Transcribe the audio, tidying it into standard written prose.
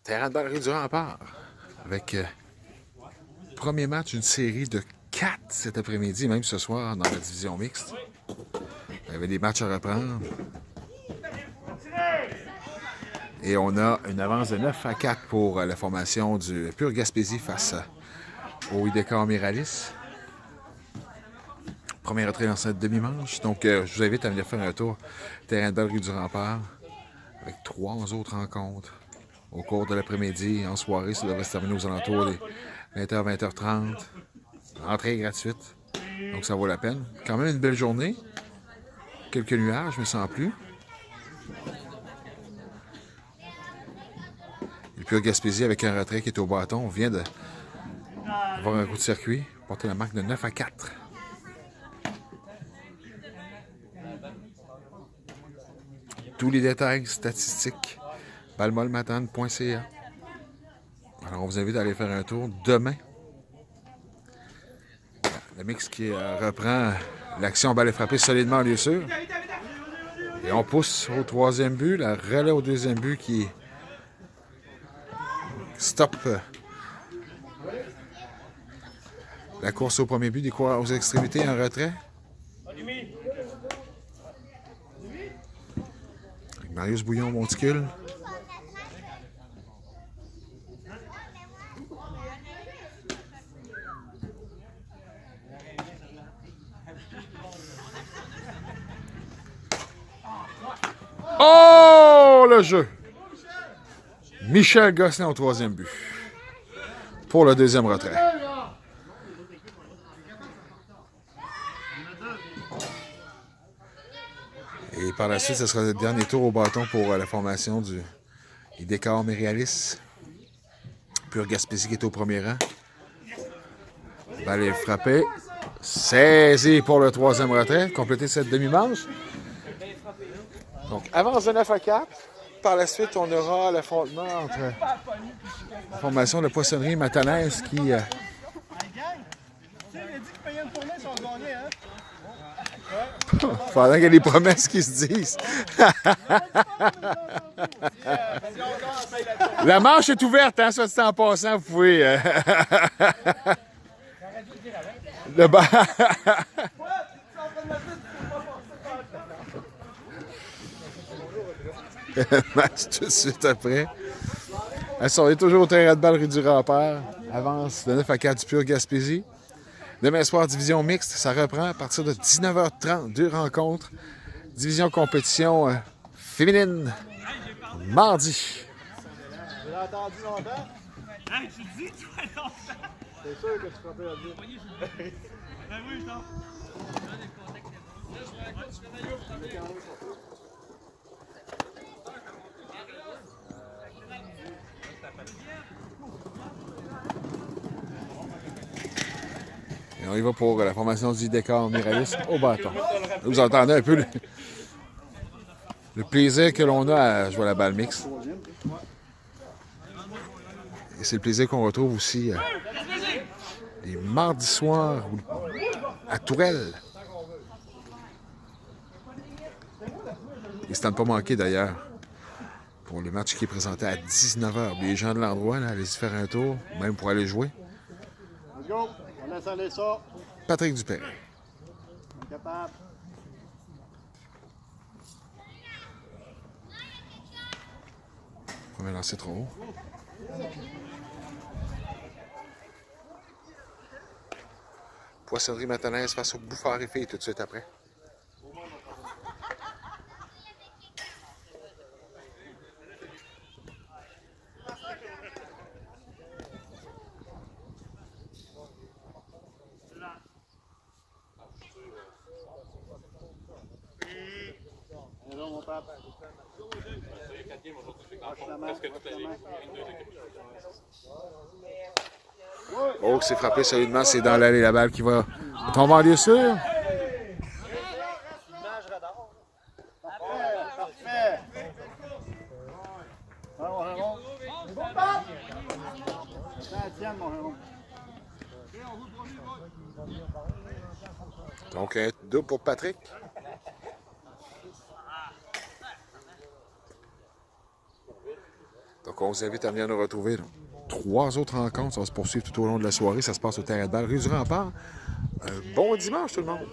Terrain de balle rue du Rempart. Avec premier match d'une série de 4 cet après-midi, même ce soir dans la division mixte. Il y avait des matchs à reprendre. Et on a une avance de 9-4 pour la formation du Pure Gaspésie face au IDK Miralis. Premier retrait dans cette demi-manche. Donc, je vous invite à venir faire un tour. Terrain de balle rue du Rempart. Avec 3 autres rencontres au cours de l'après-midi. En soirée, ça devrait se terminer aux alentours des 20h, 20h30. Entrée gratuite. Donc, ça vaut la peine. Quand même une belle journée. Quelques nuages, mais sans plus. Le Pure Gaspésie avec un retrait qui est au bâton. On vient d'avoir un coup de circuit. Porter la marque de 9-4. Tous les détails statistiques, balmolmatane.ca. Alors, on vous invite à aller faire un tour demain. Le mix qui reprend l'action balle frappée solidement en lieu sûr. Et on pousse au troisième but. La relais au deuxième but qui stop la course au premier but. Des coureurs aux extrémités en retrait. Avec Marius Bouillon-Monticule. Oh, le jeu! Michel Gosselin au troisième but. Pour le deuxième retrait. Et par la suite, ce sera le dernier tour au bâton pour la formation du IDK Miralis. Pure Gaspésie qui est au premier rang. Balle est frappée. Saisi pour le troisième retrait. Compléter cette demi-manche. Donc, avance de 9-4. Par la suite, on aura l'affrontement entre la formation de poissonnerie matanaise qui... Pendant qu'il y a des promesses qui se disent. La manche est ouverte, hein, soit dit en passant, vous pouvez... Le bas... Match tout de suite après. On est toujours au terrain de balle rue du Rempart. Avance de 9-4 du Pure Gaspésie. Demain soir, division mixte, ça reprend à partir de 19h30. 2 rencontres. Division compétition féminine. Mardi. Tu l'as entendu longtemps? Hey, tu dis, tu vas longtemps. C'est sûr que tu frappais là-dessus. Ben oui, je t'en... Et on y va pour la formation du décor Miralis au bâton. Vous entendez un peu le plaisir que l'on a à jouer à la balle mixte. Et c'est le plaisir qu'on retrouve aussi les mardis soirs à Tourelle. Et c'est à ne pas manquer d'ailleurs pour le match qui est présenté à 19h. Les gens de l'endroit, allez-y faire un tour, même pour aller jouer. Let's go! On laisse aller ça. Patrick Dupéret. On est capable. Premier lancer trop haut. Poissonnerie matanaise face au Bouffard et Filles tout de suite après. Allons, mon papa. Oh, c'est frappé solidement, c'est dans l'allée la balle qui va tomber en lieu sûr. Parfait. Alors, mon héron. C'est la tienne, mon héron. Donc, un double pour Patrick. Donc, Donc, on vous invite à venir nous retrouver. Donc, 3 autres rencontres. Ça va se poursuivre tout au long de la soirée. Ça se passe au terrain de balle rue du Rempart. Bon dimanche, tout le monde!